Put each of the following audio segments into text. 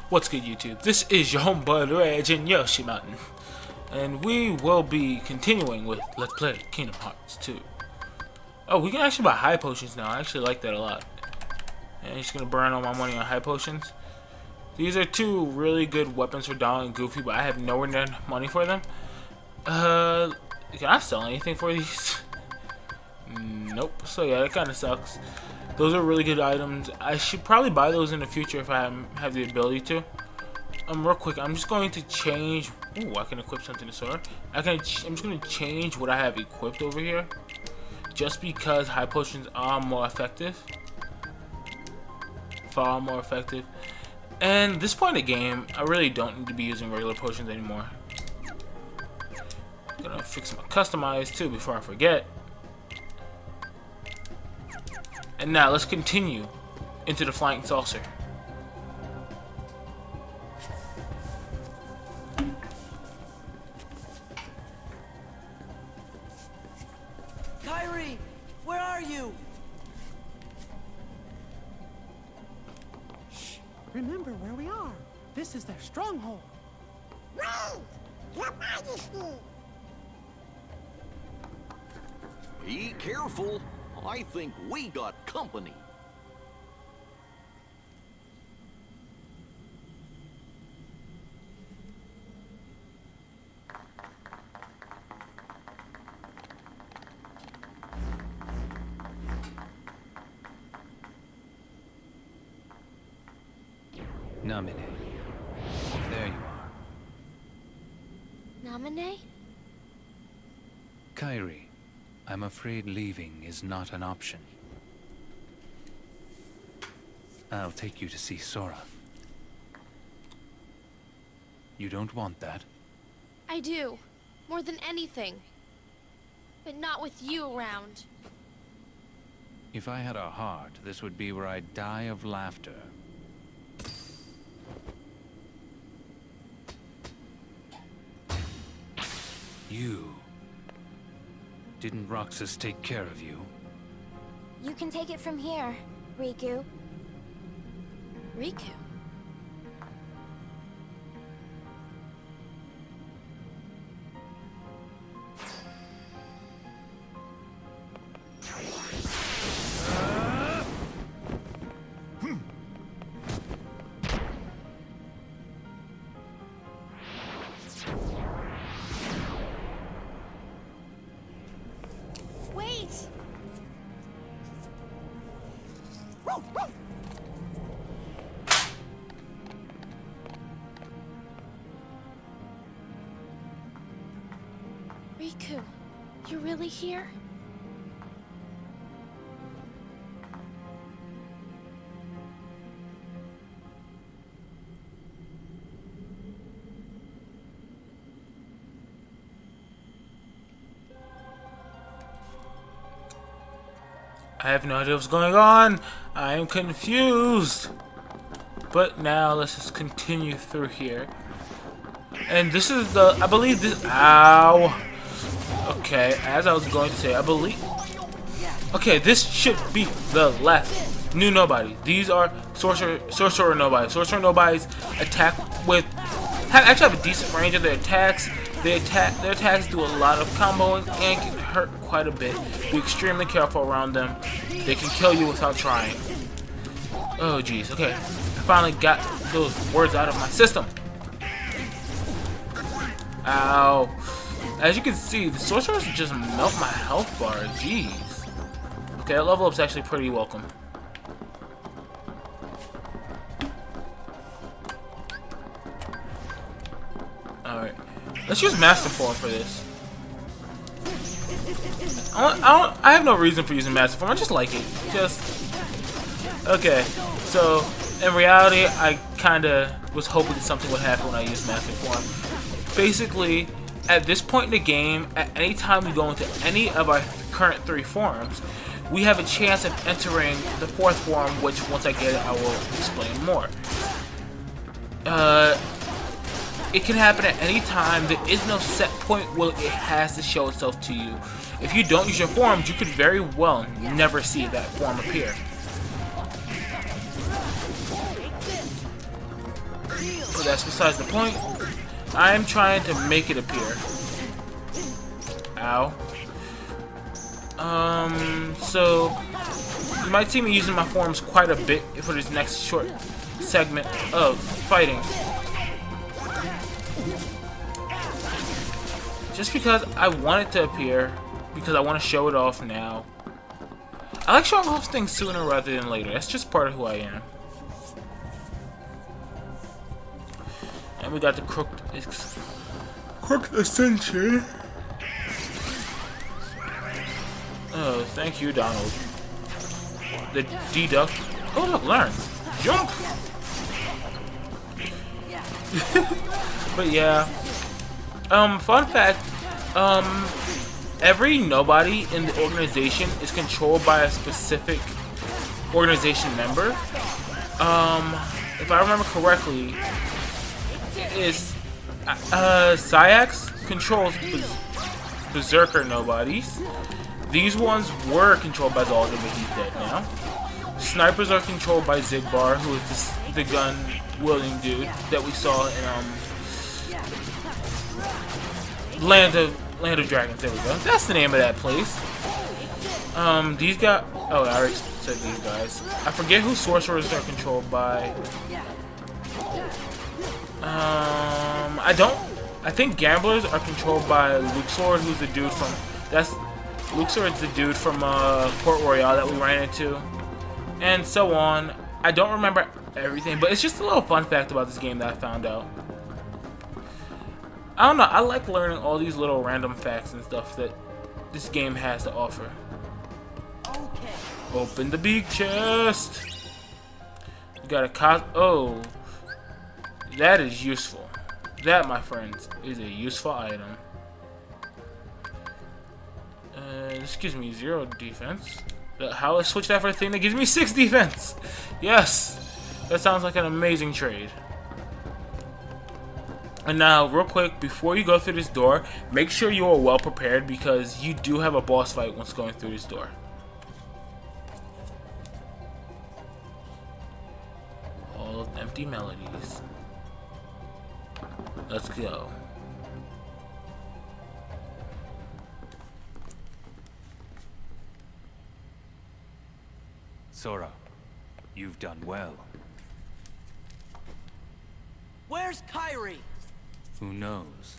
What's good, YouTube? This is your homeboy Rage and Yoshi Mountain, and we will be continuing with Let's Play Kingdom Hearts 2. Oh, we can actually buy high potions now. I actually like that a lot. And I'm just gonna burn all my money on high potions. These are two really good weapons for Donald and Goofy, but I have nowhere near money for them. Can I sell anything for these? Nope. So yeah, that kind of sucks. Those are really good items. I should probably buy those in the future if I have the ability to. Real quick, I'm just going to change. Ooh, I can equip something to sword. I'm just going to change what I have equipped over here, just because high potions are more effective. Far more effective. And this point in the game, I really don't need to be using regular potions anymore. Gonna fix my customize too before I forget. And now let's continue into the flying saucer. Kairi, where are you? Shh! Remember where we are. This is their stronghold. Wait! Your Majesty! Be careful. I think we got company. Namine. There you are. Namine? Kairi, I'm afraid leaving is not an option. I'll take you to see Sora. You don't want that? I do. More than anything. But not with you around. If I had a heart, this would be where I'd die of laughter. You. Didn't Roxas take care of you? You can take it from here, Riku. Riku? Wait! Riku, you're really here? I have no idea what's going on. I am confused. But now let's just continue through here. And this is the, I believe this, ow. Okay, as I was going to say, I believe, okay, this should be the left. New nobody. These are sorcerer nobody. Sorcerer nobodies attack with, actually have a decent range of their attacks. Their attacks do a lot of comboing and can hurt quite a bit. Be extremely careful around them. They can kill you without trying. Oh jeez, okay. I finally got those words out of my system. Ow. As you can see, the sorcerers just melt my health bar. Jeez. Okay, that level up's actually pretty welcome. Alright. Let's use Master Form for this. I have no reason for using Master Form. I just like it. Okay. So, in reality, I kinda was hoping that something would happen when I used Master Form. Basically, at this point in the game, at any time we go into any of our current 3 forms, we have a chance of entering the 4th form, which once I get it, I will explain more. It can happen at any time. There is no set point where it has to show itself to you. If you don't use your forms, you could very well never see that form appear. but that's besides the point. I'm trying to make it appear. Ow. So you might see me using my forms quite a bit for this next short segment of fighting. Just because I want it to appear, because I want to show it off now. I like showing off things sooner rather than later. That's just part of who I am. And we got the crooked ascension. Oh, thank you, Donald. The deduct. Oh, look, learn. Jump! But yeah. Fun fact. Every nobody in the organization is controlled by a specific organization member. If I remember correctly, is Sayax controls Berserker nobodies. These ones were controlled by Zaldin, but he's dead now. Snipers are controlled by Zigbar, who is the gun-wielding dude that we saw in Land of Dragons. There we go. That's the name of that place. These guys. Oh, I already said these guys. I forget who sorcerers are controlled by. I think gamblers are controlled by Luxord, who's the dude from. Luxord's the dude from Port Royale that we ran into, and so on. I don't remember everything, but it's just a little fun fact about this game that I found out. I don't know, I like learning all these little random facts and stuff that this game has to offer. Okay. Open the big chest! You got a oh, that is useful. That, my friends, is a useful item. This gives me 0 defense. How let's switch that for a thing that gives me 6 defense. Yes, that sounds like an amazing trade. And now, real quick, before you go through this door, make sure you are well prepared because you do have a boss fight once going through this door. All empty melodies. Let's go. Sora, you've done well. Where's Kyrie? Who knows?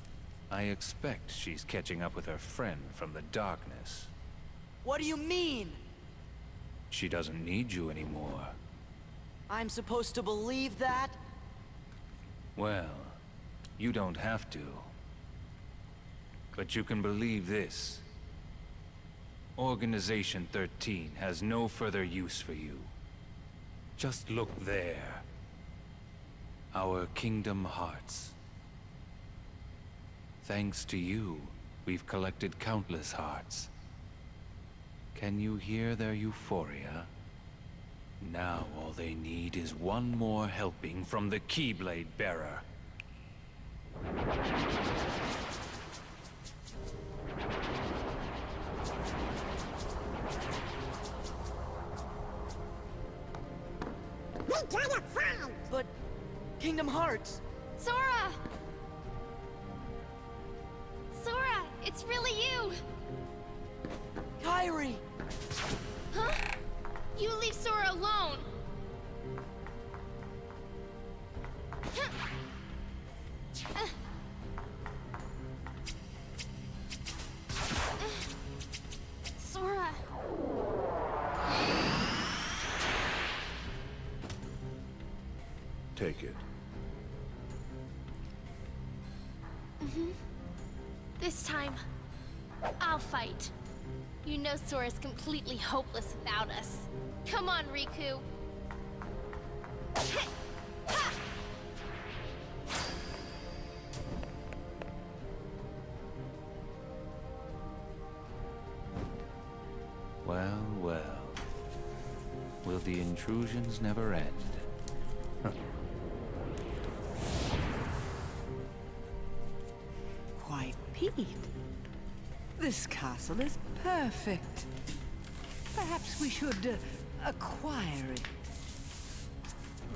I expect she's catching up with her friend from the darkness. What do you mean? She doesn't need you anymore. I'm supposed to believe that? Well, you don't have to. But you can believe this. Organization 13 has no further use for you. Just look there. Our Kingdom Hearts. Thanks to you, we've collected countless hearts. Can you hear their euphoria? Now all they need is one more helping from the Keyblade Bearer. We gotta find. But Kingdom Hearts. Sora! Sora, it's really you! Kyrie! Huh? You leave Sora alone! Sora... Take it. This time, I'll fight. You know Sora's completely hopeless without us. Come on, Riku. Well, well. Will the intrusions never end? Why, Pete, this castle is perfect. Perhaps we should acquire it.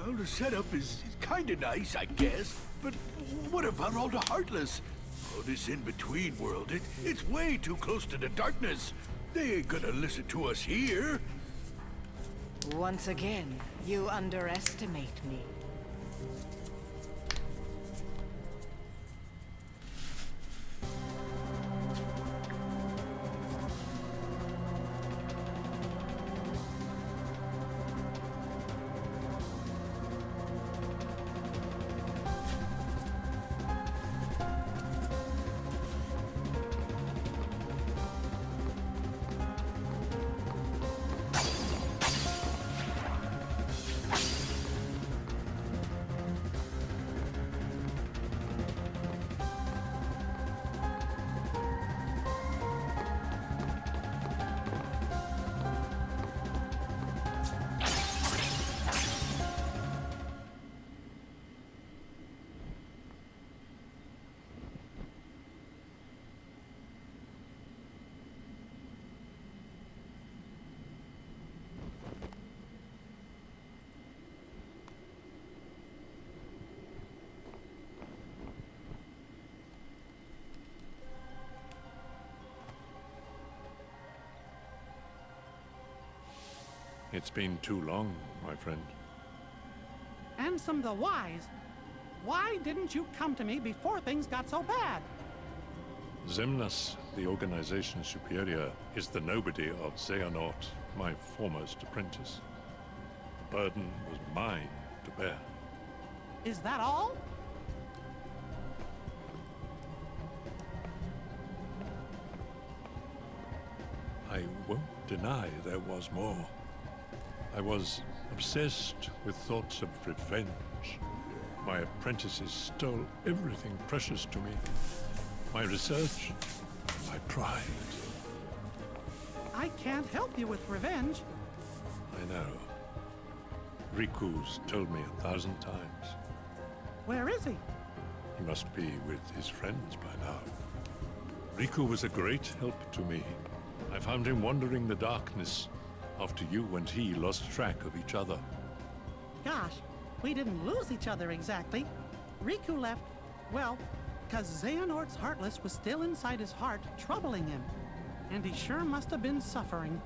Well, the setup is kinda nice, I guess. But what about all the Heartless? Oh, this in-between world, it's way too close to the darkness. They ain't gonna listen to us here. Once again, you underestimate me. It's been too long, my friend. Ansem the Wise. Why didn't you come to me before things got so bad? Xemnas, the organization superior, is the nobody of Xehanort, my foremost apprentice. The burden was mine to bear. Is that all? I won't deny there was more. I was obsessed with thoughts of revenge. My apprentices stole everything precious to me. My research, my pride. I can't help you with revenge. I know. Riku's told me 1,000 times. Where is he? He must be with his friends by now. Riku was a great help to me. I found him wandering the darkness after you and he lost track of each other. Gosh, we didn't lose each other exactly. Riku left, well, because Xehanort's Heartless was still inside his heart, troubling him. And he sure must have been suffering.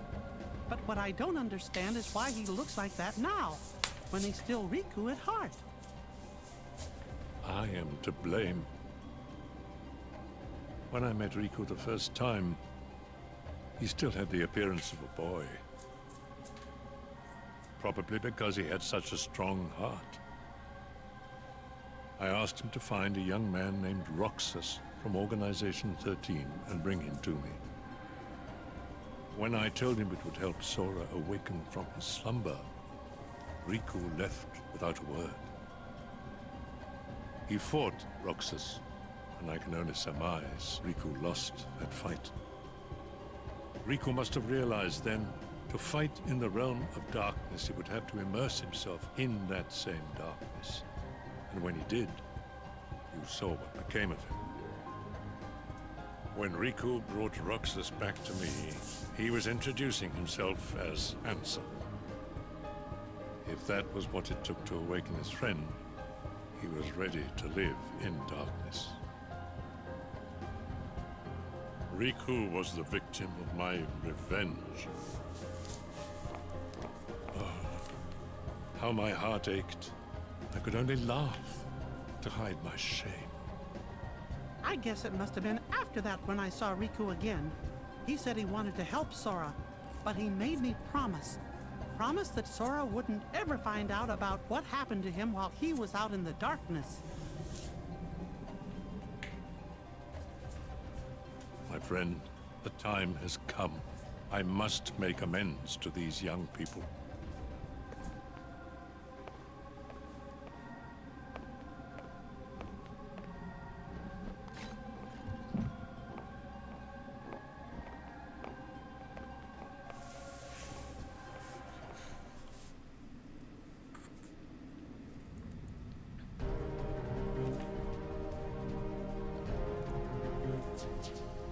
But what I don't understand is why he looks like that now, when he's still Riku at heart. I am to blame. When I met Riku the first time, he still had the appearance of a boy. Probably because he had such a strong heart. I asked him to find a young man named Roxas from Organization 13 and bring him to me. When I told him it would help Sora awaken from his slumber, Riku left without a word. He fought Roxas, and I can only surmise Riku lost that fight. Riku must have realized then, to fight in the realm of darkness, he would have to immerse himself in that same darkness. And when he did, you saw what became of him. When Riku brought Roxas back to me, he was introducing himself as Ansem. If that was what it took to awaken his friend, he was ready to live in darkness. Riku was the victim of my revenge. How my heart ached. I could only laugh to hide my shame. I guess it must have been after that when I saw Riku again. He said he wanted to help Sora, but he made me promise. Promise that Sora wouldn't ever find out about what happened to him while he was out in the darkness. My friend, the time has come. I must make amends to these young people.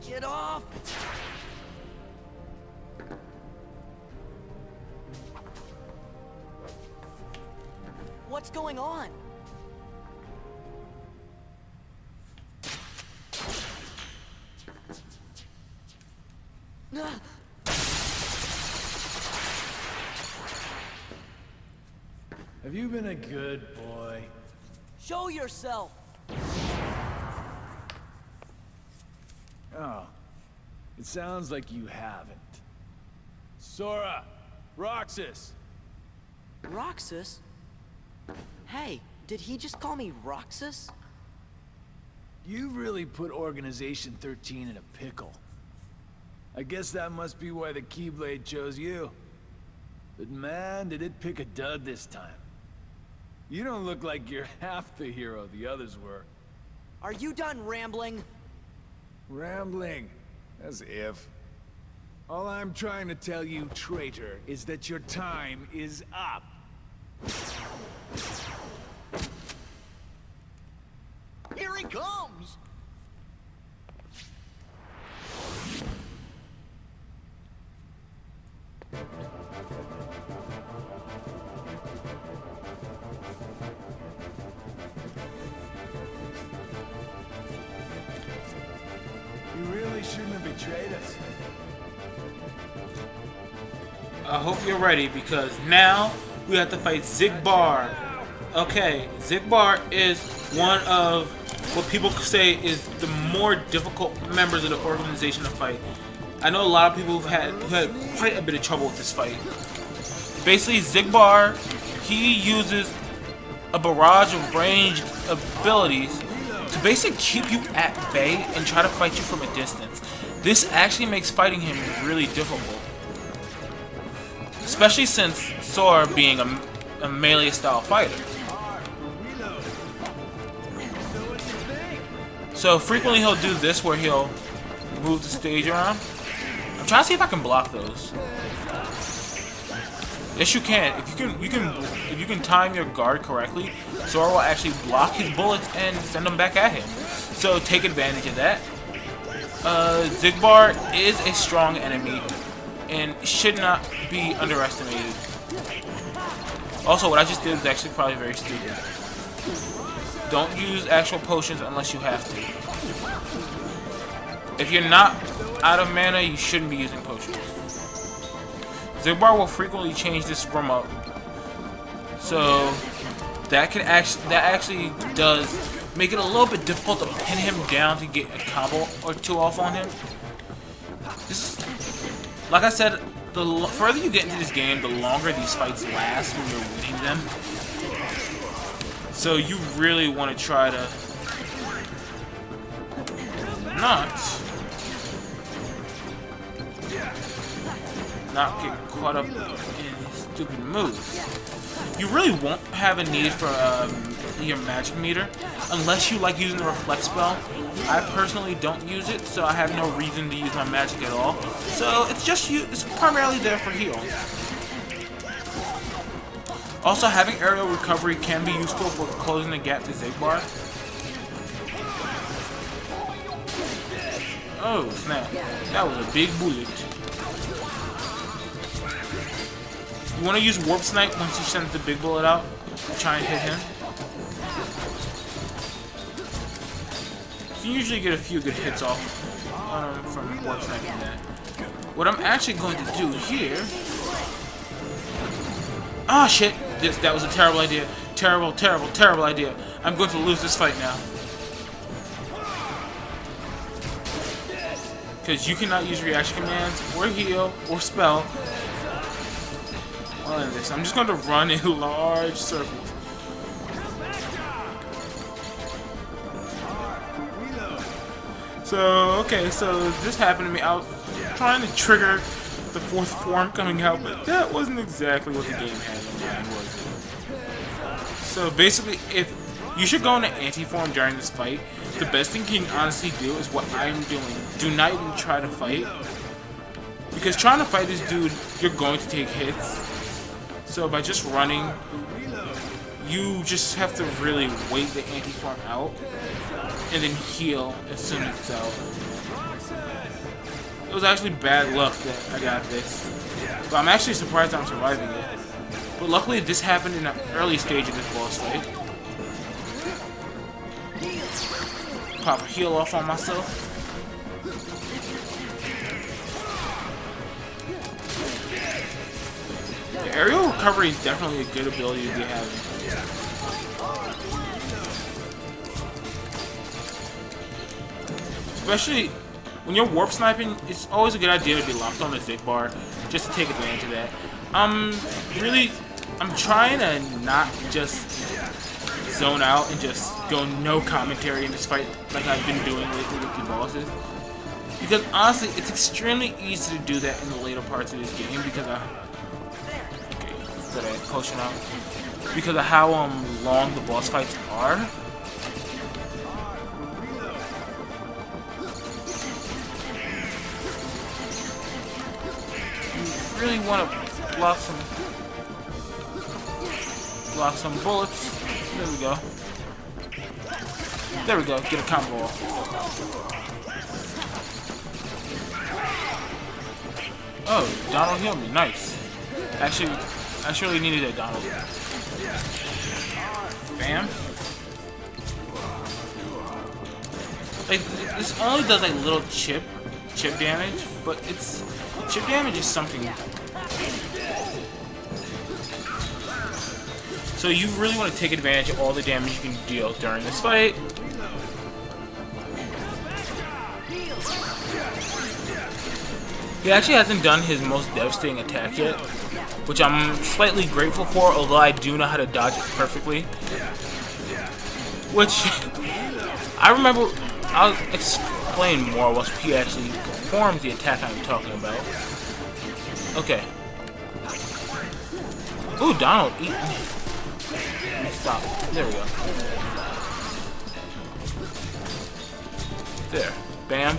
Get off! What's going on? Have you been a good boy? Show yourself! Oh, it sounds like you haven't. Sora! Roxas! Roxas? Hey, did he just call me Roxas? You really put Organization 13 in a pickle. I guess that must be why the Keyblade chose you. But man, did it pick a dud this time. You don't look like you're half the hero the others were. Are you done rambling? Rambling? As if. All I'm trying to tell you, traitor, is that your time is up. Here he comes! You really shouldn't have betrayed us. I hope you're ready because now we have to fight Xigbar. Okay, Xigbar is one of what people say is the more difficult members of the organization to fight. I know a lot of people who had quite a bit of trouble with this fight. Basically, Xigbar, he uses a barrage of ranged abilities to basically keep you at bay and try to fight you from a distance. This actually makes fighting him really difficult. Especially since Sora being a melee style fighter. So frequently he'll do this where he'll move the stage around. I'm trying to see if I can block those. Yes, you can. If you can time your guard correctly, Sora will actually block his bullets and send them back at him. So take advantage of that. Xigbar is a strong enemy and should not be underestimated. Also, what I just did was actually probably very stupid. Don't use actual potions unless you have to. If you're not out of mana, you shouldn't be using potions. Xigbar will frequently change this room up, so that actually does make it a little bit difficult to pin him down to get a combo or two off on him. Like I said, the further you get into this game, the longer these fights last when you're winning them. So you really want to try to not get caught up in stupid moves. You really won't have a need for your magic meter unless you like using the reflect spell. I personally don't use it, so I have no reason to use my magic at all. So it's primarily there for heal. Also, having aerial recovery can be useful for closing the gap to Xigbar. Oh snap! That was a big bullet. You want to use Warp Snipe once he sends the big bullet out. Try and hit him. You usually get a few good hits off from Warp Sniping that. What I'm actually going to do here... Ah, shit! That was a terrible idea. Terrible, terrible, terrible idea. I'm going to lose this fight now. Because you cannot use reaction commands, or heal, or spell. On this. I'm just going to run in large circles. So, okay, so this happened to me. I was trying to trigger the fourth form coming out, but that wasn't exactly what the game had in mind, was it? So basically, if you should go into anti-form during this fight, the best thing you can honestly do is what I'm doing. Do not even try to fight. Because trying to fight this dude, you're going to take hits. So by just running, you just have to really wait the anti-form out and then heal as soon as it's out. It was actually bad luck that I got this, but I'm actually surprised I'm surviving it. But luckily, this happened in an early stage of this boss fight. Pop a heal off on myself. The aerial recovery is definitely a good ability to be having. Especially when you're warp sniping, it's always a good idea to be locked on the stick bar just to take advantage of that. I'm trying to not just zone out and just go no commentary in this fight like I've been doing lately with the bosses. Because honestly, it's extremely easy to do that in the later parts of this game because of potion out. Because of how long the boss fights are. You really want to block some bullets. There we go. There we go. Get a combo off. Oh, Donald healed me. Nice. Actually, I surely needed that, Donald. Bam. Like, this only does like little chip damage, but chip damage is something. So you really want to take advantage of all the damage you can deal during this fight. He actually hasn't done his most devastating attack yet, which I'm slightly grateful for, although I do know how to dodge it perfectly. Which, I remember, I'll explain more once P actually performs the attack I'm talking about. Okay. Ooh, Donald, eat me. Stop. There we go. There. Bam.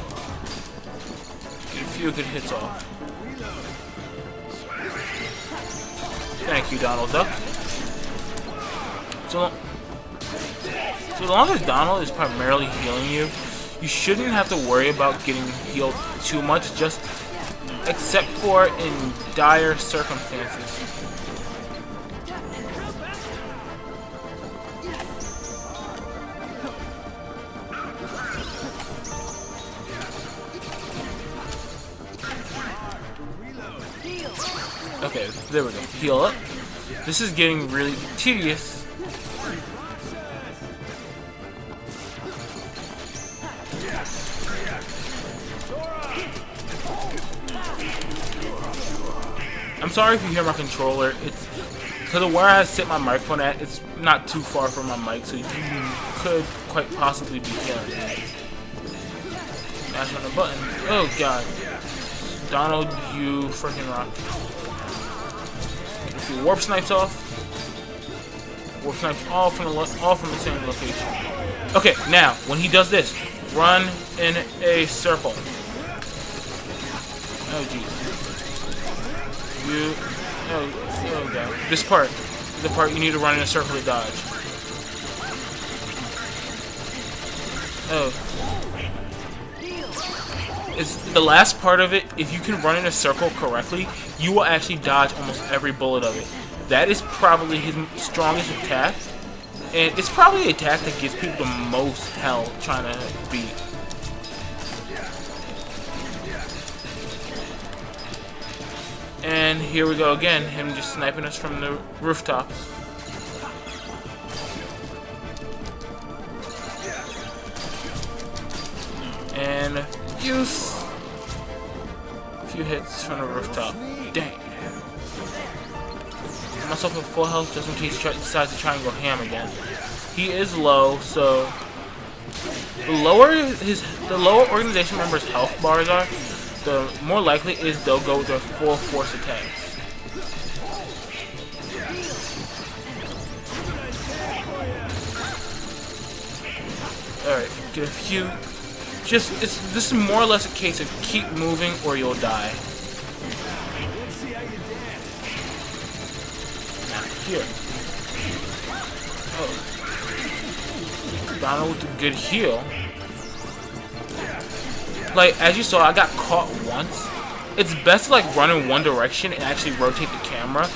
Get a few good hits off. Thank you, Donald Duck. So long as Donald is primarily healing you, you shouldn't have to worry about getting healed too much, just except for in dire circumstances. Okay, there we go. Heal up. This is getting really tedious. I'm sorry if you hear my controller. It's because of where I sit my microphone at. It's not too far from my mic, so you could quite possibly be hearing it. Mash on the button. Oh god, Donald, you freaking rock! If you warp snipes off, warp snipes all from the same location. Okay, now when he does this, run in a circle. Oh jeez. Oh god. This part is the part you need to run in a circle to dodge. Oh. It's the last part of it. If you can run in a circle correctly, you will actually dodge almost every bullet of it. That is probably his strongest attack, and it's probably the attack that gives people the most hell trying to beat. And here we go again, him just sniping us from the rooftops. And a few hits from the rooftop. Dang. Get myself at full health just in case he decides to try and go ham again. He is low, so the lower organization members' health bars are, the more likely is they'll go with their full force attacks. Alright, get a few. This is more or less a case of keep moving or you'll die. Here. Oh. Donald with a good heal. Like, as you saw, I got caught once. It's best to like run in one direction and actually rotate the camera,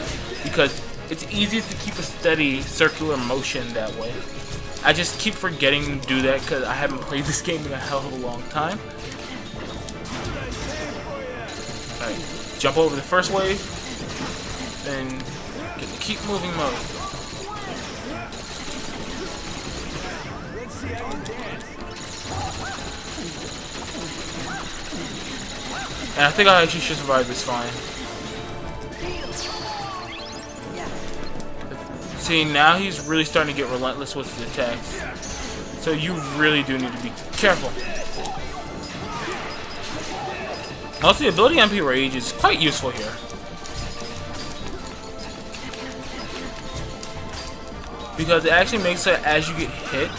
because it's easier to keep a steady circular motion that way. I just keep forgetting to do that because I haven't played this game in a hell of a long time. Alright, jump over the first wave, then get the keep moving mode. And I think I actually should survive this fine. See, now he's really starting to get relentless with his attacks. So you really do need to be careful. Also, the ability MP Rage is quite useful here. Because it actually makes it as you get hit,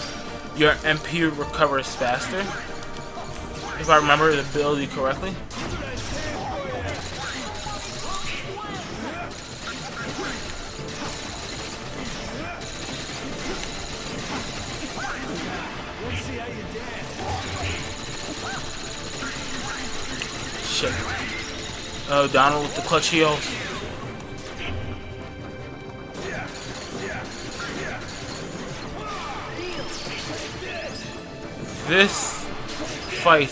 your MP recovers faster. If I remember the ability correctly. Shit. Oh, Donald with the clutch heals. This fight,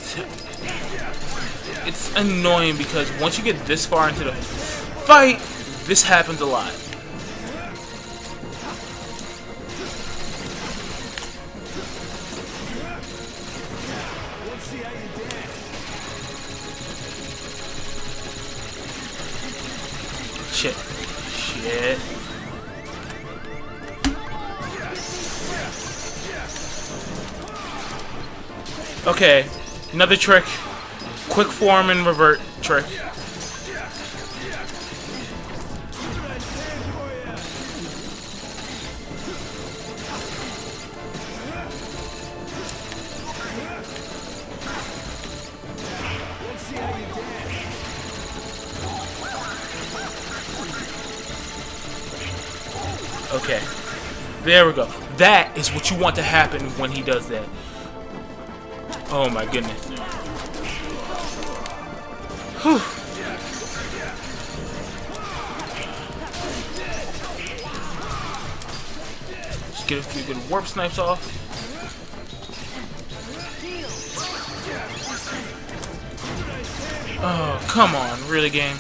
it's annoying because once you get this far into the fight, this happens a lot. Shit. Shit. Okay, another trick. Quick form and revert trick. Okay, there we go. That is what you want to happen when he does that. Oh my goodness. Whew. Just get a few good warp snipes off. Oh, come on, really, game?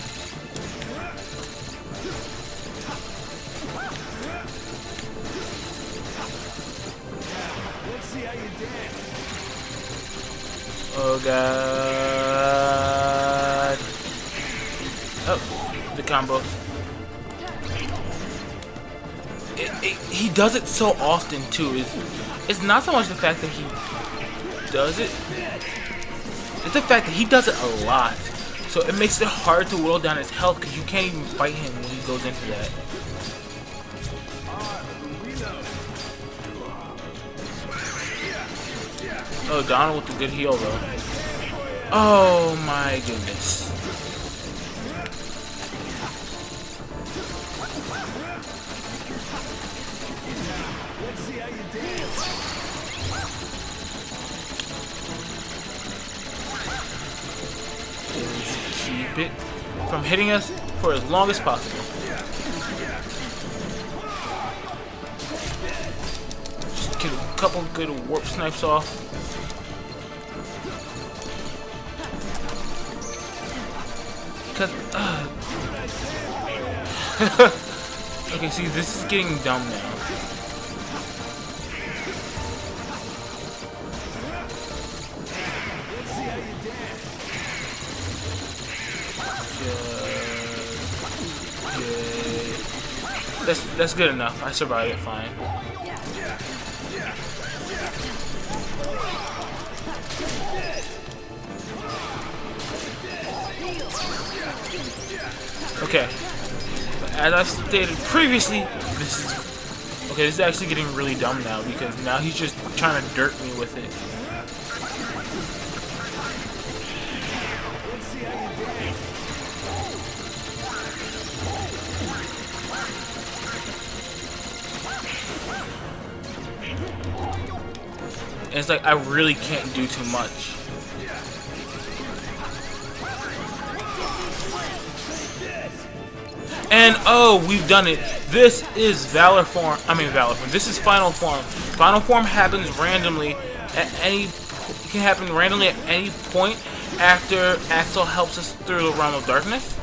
Oh god. Oh, the combo. He does it so often too. It's not so much the fact that he does it. It's the fact that he does it a lot. So it makes it hard to whittle down his health because you can't even fight him when he goes into that. Oh, Donald with the good heal though. Oh my goodness. Just keep it from hitting us for as long as possible. Just get a couple good warp snipes off. Okay, see, this is getting dumb now. That's good enough. I survived it fine. Okay, as I stated previously, this is actually getting really dumb now because now he's just trying to dirt me with it. And it's like I really can't do too much. And oh, we've done it. This is Valor Form. Valor Form. This is Final Form. Final Form happens randomly at any. It can happen randomly at any point after Axel helps us through the Realm of Darkness.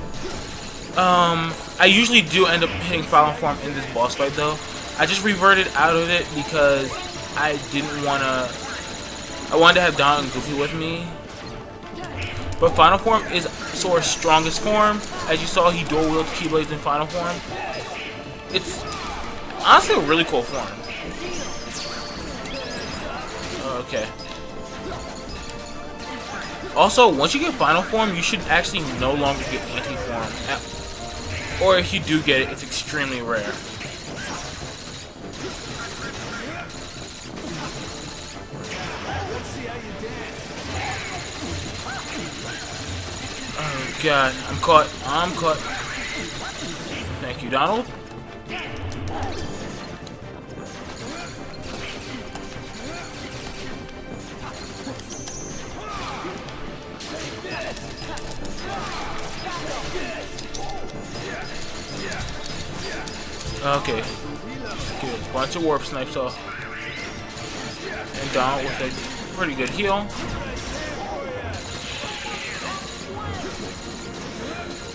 I usually do end up hitting Final Form in this boss fight though. I just reverted out of it because I didn't wanna. I wanted to have Don and Goofy with me. But Final Form is Sora's strongest form. As you saw, he dual wields Keyblades in Final Form. It's honestly a really cool form. Okay. Also, once you get Final Form, you should actually no longer get Anti-Form. Or if you do get it, it's extremely rare. Oh god, I'm caught. I'm caught. Thank you, Donald. Okay. Get a bunch of warp snipes off. And Donald with a pretty good heal.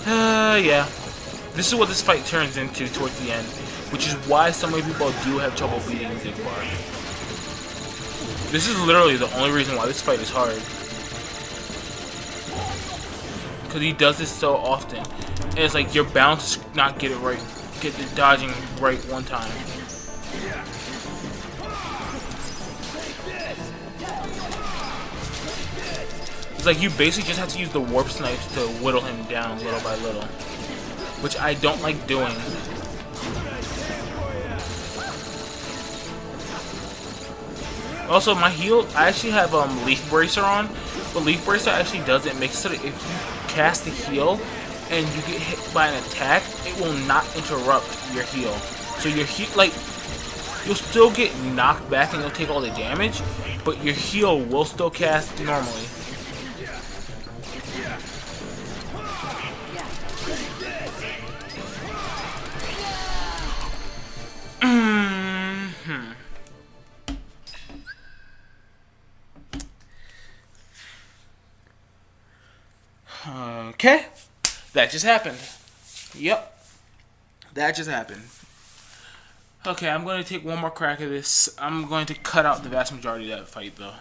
Yeah. This is what this fight turns into towards the end, which is why so many people do have trouble beating Xigbar. This is literally the only reason why this fight is hard. Because he does this so often. And it's like you're bound to not get it right. Get the dodging right one time. It's like you basically just have to use the warp snipes to whittle him down little by little, which I don't like doing. Also, my heal, I actually have Leaf Bracer on, but Leaf Bracer actually does it. Makes so that if you cast the heal and you get hit by an attack, it will not interrupt your heal. So your heal, like, you'll still get knocked back and you'll take all the damage, but your heal will still cast normally. Okay, that just happened. Yep, that just happened. Okay, I'm going to take one more crack at this. I'm going to cut out the vast majority of that fight though.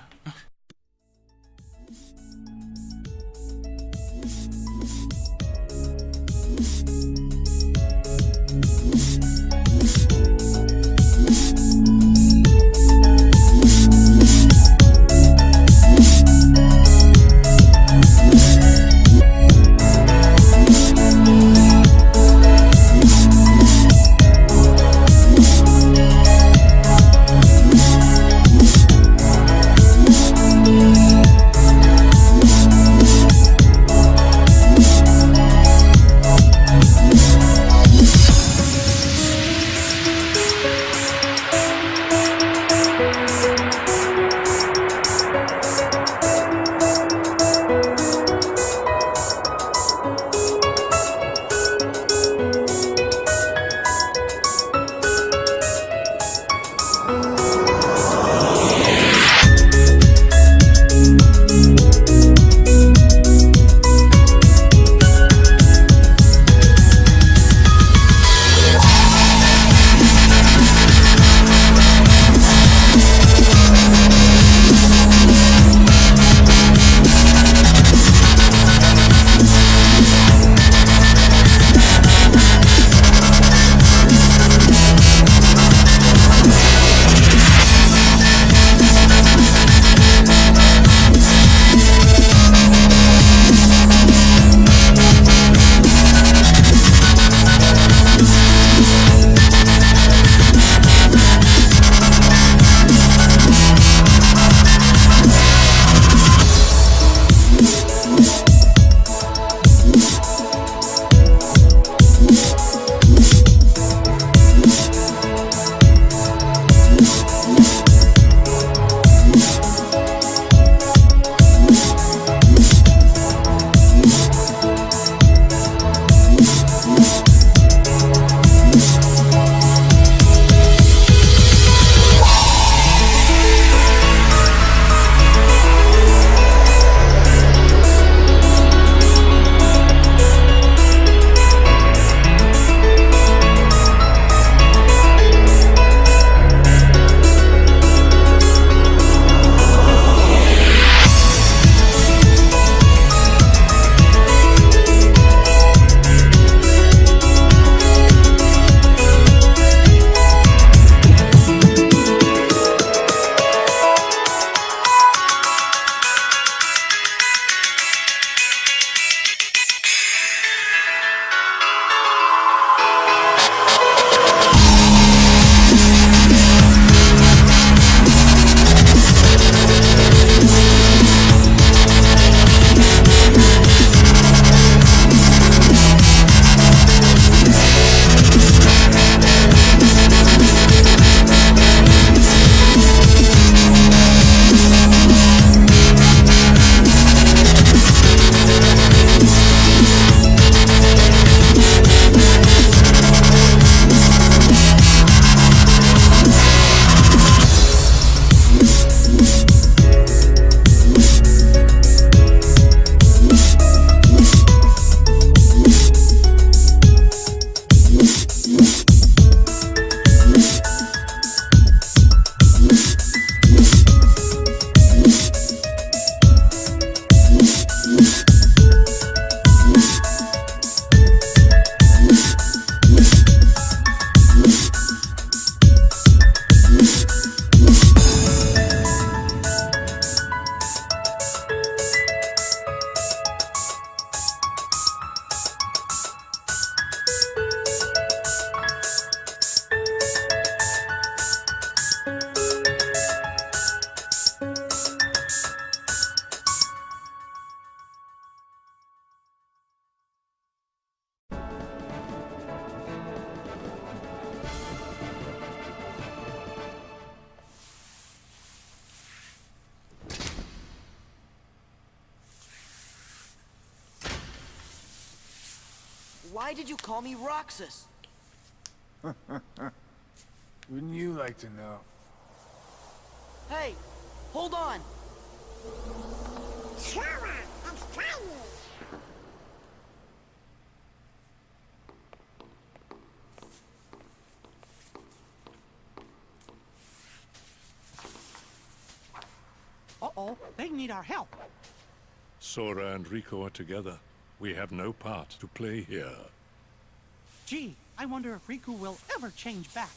Why did you call me Roxas? Wouldn't you like to know? Hey, hold on. Sora, it's tiny. Uh-oh, they need our help. Sora and Rico are together. We have no part to play here. Gee, I wonder if Riku will ever change back.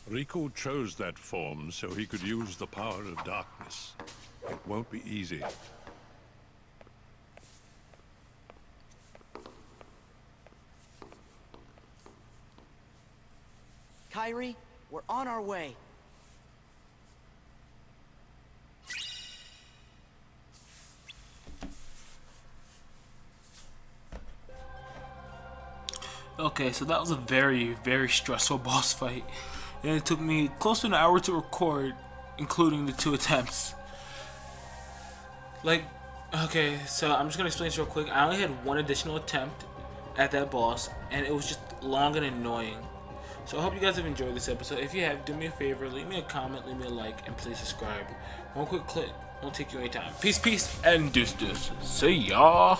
Rico chose that form so he could use the power of darkness. It won't be easy. Kairi, we're on our way. Okay, so that was a very, very stressful boss fight. And it took me close to an hour to record, including the 2 attempts. Like, okay, so I'm just gonna explain this real quick. I only had 1 additional attempt at that boss, and it was just long and annoying. So I hope you guys have enjoyed this episode. If you have, do me a favor, leave me a comment, leave me a like, and please subscribe. One quick click won't take you any time. Peace, peace, and deuce, deuce. See y'all.